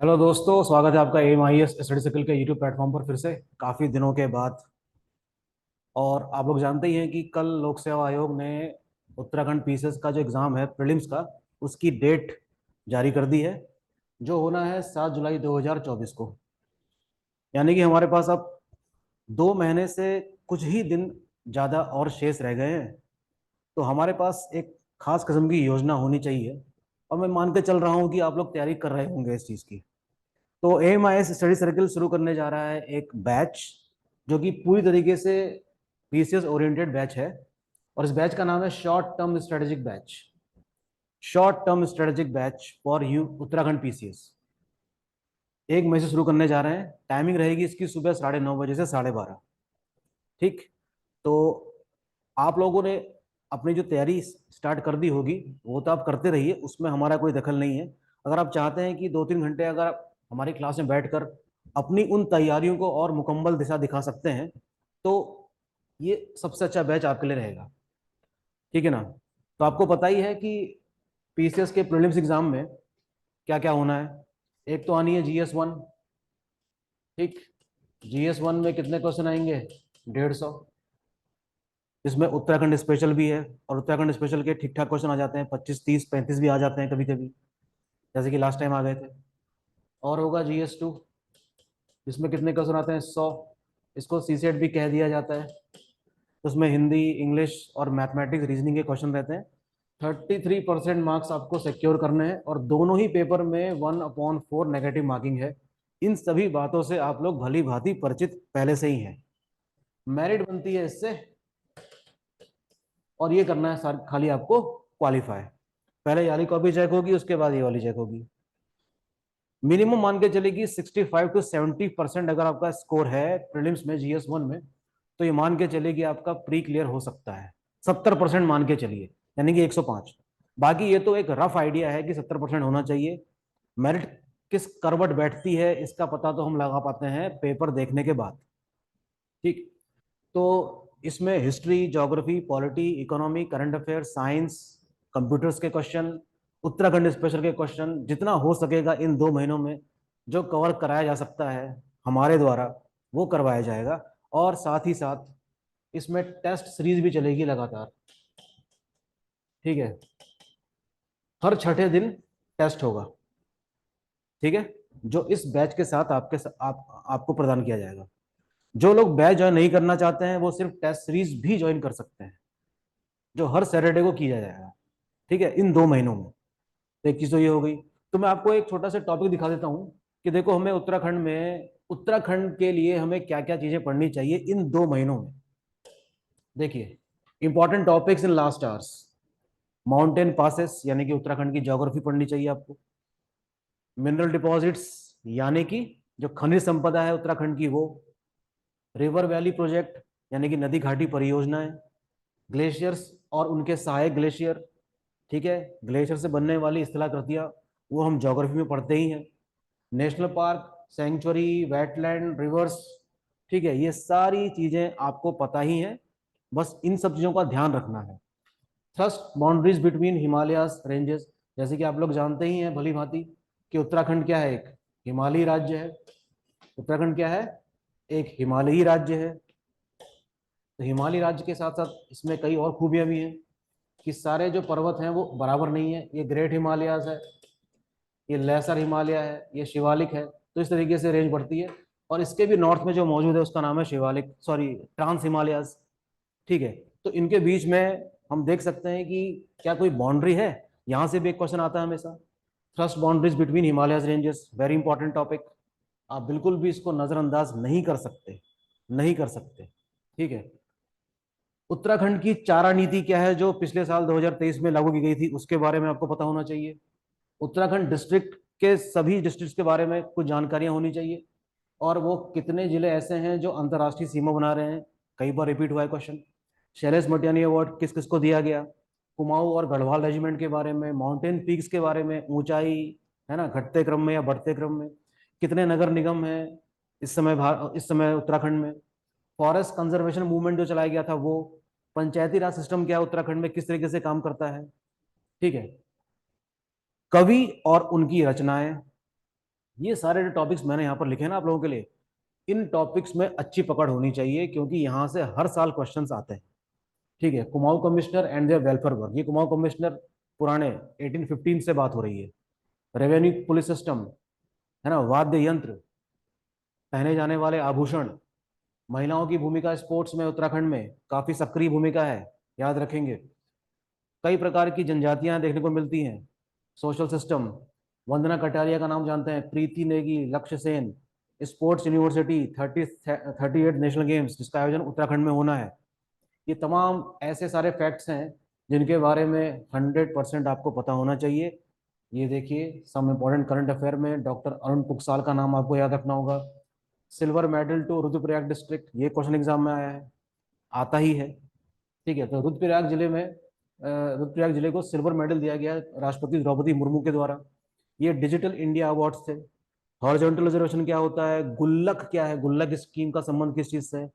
Hello दोस्तों, स्वागत है आपका AMIS स्टडी सर्कल के यूट्यूब प्लेटफॉर्म पर फिर से काफ़ी दिनों के बाद। और आप लोग जानते ही हैं कि कल लोक सेवा आयोग ने उत्तराखंड पीसीएस का जो एग्ज़ाम है प्रीलिम्स का, उसकी डेट जारी कर दी है, जो होना है 7 जुलाई 2024 को। यानी कि हमारे पास अब 2 महीने से कुछ ही दिन ज़्यादा और शेष रह गए हैं। तो हमारे पास एक खास किस्म की योजना होनी चाहिए, और मैं मान के चल रहा हूँ कि आप लोग तैयारी कर रहे होंगे इस चीज़ की। तो AMIS स्टडी सर्कल शुरू करने जा रहा है एक बैच, जो कि पूरी तरीके से पीसीएस ओरिएंटेड बैच है। और इस बैच का नाम है short term strategic batch for you Uttarakhand PCS. 1 मई से शुरू करने जा रहे हैं। टाइमिंग रहेगी इसकी सुबह 9:30 बजे से 12:30। ठीक। तो आप लोगों ने अपनी जो तैयारी स्टार्ट कर दी होगी, वो तो आप करते रहिए, उसमें हमारा कोई दखल नहीं है। अगर आप चाहते हैं कि 2-3 घंटे अगर आप हमारी क्लास में बैठकर अपनी उन तैयारियों को और मुकम्मल दिशा दिखा सकते हैं, तो ये सबसे अच्छा बैच आपके लिए रहेगा। ठीक है ना? तो आपको पता ही है कि पीसीएस के प्रीलिम्स एग्जाम में क्या क्या होना है। एक तो आनी है GS1। ठीक। GS1 में कितने क्वेश्चन आएंगे? 150। इसमें उत्तराखंड स्पेशल भी है, और उत्तराखंड स्पेशल के ठीक ठाक क्वेश्चन आ जाते हैं, 25, 30, 35 भी आ जाते हैं कभी कभी, जैसे कि लास्ट टाइम आ गए थे। और होगा GS2, जिसमें कितने क्वेश्चन आते हैं? 100। इसको सीसेट भी कह दिया जाता है। तो उसमें हिंदी, इंग्लिश और मैथमेटिक्स, रीजनिंग के क्वेश्चन रहते हैं। 33% मार्क्स आपको सिक्योर करने हैं, और दोनों ही पेपर में 1/4 नेगेटिव मार्किंग है। इन सभी बातों से आप लोग भली भांति परिचित पहले से ही हैं। मेरिट बनती है इससे, और ये करना है खाली आपको क्वालिफाई। पहले ये वाली कॉपी चेक होगी, उसके बाद ये वाली चेक होगी। मिनिमम मान के चलेगी 65 to 70% अगर आपका स्कोर है प्रीलिम्स में GS1 में, तो ये मान के चलेगी आपका प्री क्लियर हो सकता है। 70% मान के चलिए, यानी कि 105। बाकी ये तो एक रफ आइडिया है कि 70% होना चाहिए। मेरिट किस करवट बैठती है इसका पता तो हम लगा पाते हैं पेपर देखने के बाद। ठीक। तो इसमें history, geography, polity, economy, current affair, science, computers के क्वेश्चन, उत्तराखंड स्पेशल के क्वेश्चन, जितना हो सकेगा इन 2 महीनों में जो कवर कराया जा सकता है हमारे द्वारा, वो करवाया जाएगा। और साथ ही साथ इसमें टेस्ट सीरीज भी चलेगी लगातार। ठीक है? हर छठे दिन टेस्ट होगा। ठीक है? जो इस बैच के साथ आपको प्रदान किया जाएगा। जो लोग बैच ज्वाइन नहीं करना चाहते हैं, वो सिर्फ टेस्ट सीरीज भी ज्वाइन कर सकते हैं, जो हर सैटरडे को किया जाएगा। ठीक है? इन 2 महीनों में। तो एक चीज तो ये हो गई। तो मैं आपको एक छोटा सा टॉपिक दिखा देता हूँ कि देखो, हमें उत्तराखंड के लिए हमें क्या क्या चीजें पढ़नी चाहिए इन 2 महीनों में। देखिए, important topics in last hours. Mountain passes, यानी कि उत्तराखंड की ज्योग्राफी पढ़नी चाहिए आपको। मिनरल डिपॉजिट्स, यानी कि जो खनिज संपदा है उत्तराखंड की, वो। रिवर वैली प्रोजेक्ट, यानी कि नदी घाटी परियोजनाएं। ग्लेशियर्स और उनके सहायक ग्लेशियर। ठीक है? ग्लेशियर से बनने वाली स्थलाकृतियां, वो हम ज्योग्राफी में पढ़ते ही हैं। National park, sanctuary, wetland, rivers. ठीक है? ये सारी चीजें आपको पता ही हैं, बस इन सब चीजों का ध्यान रखना है। Thrust boundaries between Himalayas ranges, जैसे कि आप लोग जानते ही हैं भली भांति कि उत्तराखंड क्या है? एक हिमालयी राज्य है। उत्तराखंड क्या है? एक हिमालयी राज्य है। तो हिमालयी राज्य के साथ साथ इसमें कई और खूबियां भी हैं कि सारे जो पर्वत हैं वो बराबर नहीं है। ये ग्रेट हिमालयाज है, ये लेसर हिमालय है, ये शिवालिक है। तो इस तरीके से रेंज बढ़ती है। और इसके भी नॉर्थ में जो मौजूद है उसका नाम है शिवालिक, सॉरी, ट्रांस हिमालयाज। ठीक है? तो इनके बीच में हम देख सकते हैं कि क्या कोई बाउंड्री है। यहां से भी एक क्वेश्चन आता है हमेशा। Thrust boundaries between Himalayas ranges, very important topic. आप बिल्कुल भी इसको नजरअंदाज नहीं कर सकते, नहीं कर सकते। ठीक है? उत्तराखंड की चारा नीति क्या है, जो पिछले साल 2023 में लागू की गई थी, उसके बारे में आपको पता होना चाहिए। उत्तराखंड डिस्ट्रिक्ट के सभी डिस्ट्रिक्ट्स के बारे में कुछ जानकारियां होनी चाहिए। और वो कितने जिले ऐसे हैं जो अंतर्राष्ट्रीय सीमा बना रहे हैं। कई बार रिपीट हुआ है क्वेश्चन। शैलेश मटियानी अवार्ड किस किस को दिया गया। कुमाऊं और गढ़वाल रेजिमेंट के बारे में, माउंटेन पीक्स के बारे में, ऊंचाई, है ना, घटते क्रम में या बढ़ते क्रम में। कितने नगर निगम हैं इस समय उत्तराखंड में। फॉरेस्ट कंजर्वेशन मूवमेंट जो चलाया गया था वो। पंचायती राज सिस्टम क्या है उत्तराखंड में, किस तरीके से काम करता है। ठीक है? कवि और उनकी रचनाएं। ये सारे जो टॉपिक्स मैंने यहाँ पर लिखे हैं ना आप लोगों के लिए, इन टॉपिक्स में अच्छी पकड़ होनी चाहिए, क्योंकि यहाँ से हर साल क्वेश्चंस आते हैं। ठीक है, Kumaon commissioner and their welfare work, ये कुमाऊं कमिश्नर पुराने 1815 से बात हो रही है। रेवेन्यू पुलिस सिस्टम, है ना, वाद्य यंत्र, पहने जाने वाले आभूषण, महिलाओं की भूमिका स्पोर्ट्स में उत्तराखंड में काफी सक्रिय भूमिका है, याद रखेंगे। कई प्रकार की जनजातियां देखने को मिलती हैं। सोशल सिस्टम, वंदना कटारिया का नाम जानते हैं, प्रीति नेगी, लक्ष्य Sen. Sports university, 38 national games जिसका आयोजन उत्तराखंड में होना है। ये तमाम ऐसे सारे फैक्ट्स हैं जिनके बारे में 100% आपको पता होना चाहिए। ये देखिए, सम इम्पोर्टेंट करंट अफेयर में डॉक्टर अरुण पुगसाल का नाम आपको याद रखना होगा। Silver medal to Rudraprayag district, ये क्वेश्चन एग्जाम में आया है, आता ही है। ठीक है, तो रुद्रप्रयाग जिले को सिल्वर मेडल दिया गया राष्ट्रपति द्रौपदी मुर्मू के द्वारा। ये डिजिटल इंडिया अवार्ड्स थे। हॉरिजॉन्टल रिजर्वेशन क्या होता है, गुल्लक क्या है, गुल्लक स्कीम का संबंध किस चीज से है।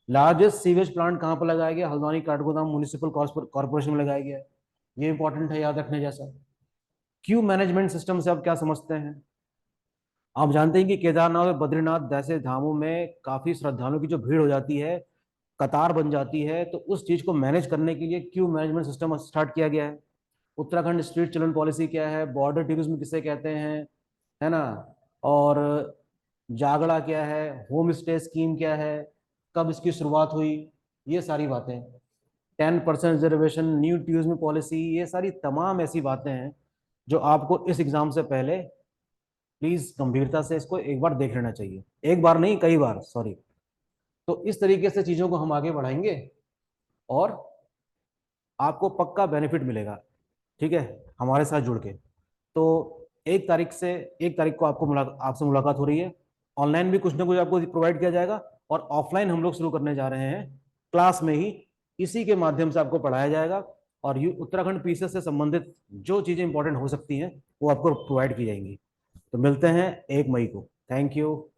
लार्जेस्ट सीवेज प्लांट कहाँ पर लगाया गया, हल्द्वानी काठगोदाम म्युनिसिपल कॉर्पोरेशन में लगाया गया है। ये इंपॉर्टेंट है, याद रखने जैसा। क्यू मैनेजमेंट सिस्टम से आप क्या समझते हैं। आप जानते हैं कि केदारनाथ और बद्रीनाथ जैसे धामों में काफी श्रद्धालुओं की जो भीड़ हो जाती है, कतार बन जाती है, तो उस चीज को मैनेज करने के लिए क्यू मैनेजमेंट सिस्टम स्टार्ट किया गया है। उत्तराखंड स्ट्रीट चिल्ड्रन पॉलिसी क्या है, बॉर्डर टूरिज्म किसे कहते हैं, है ना, और जागड़ा क्या है, होम स्टे स्कीम क्या है, कब इसकी शुरुआत हुई, ये सारी बातें। 10% रिजर्वेशन, न्यू टूरिज्म पॉलिसी, ये सारी तमाम ऐसी बातें हैं जो आपको इस एग्जाम से पहले प्लीज गंभीरता से इसको एक बार देख लेना चाहिए। एक बार नहीं, कई बार, सॉरी। तो इस तरीके से चीजों को हम आगे बढ़ाएंगे और आपको पक्का बेनिफिट मिलेगा। ठीक है, हमारे साथ जुड़ के। तो 1 तारीख को आपसे मुलाकात हो रही है। ऑनलाइन भी कुछ ना कुछ आपको प्रोवाइड किया जाएगा, और ऑफलाइन हम लोग शुरू करने जा रहे हैं, क्लास में ही इसी के माध्यम से आपको पढ़ाया जाएगा। और यू उत्तराखंड पीसीएस से संबंधित जो चीजें इंपॉर्टेंट हो सकती हैं वो आपको प्रोवाइड की जाएंगी। तो मिलते हैं 1 मई को। Thank you.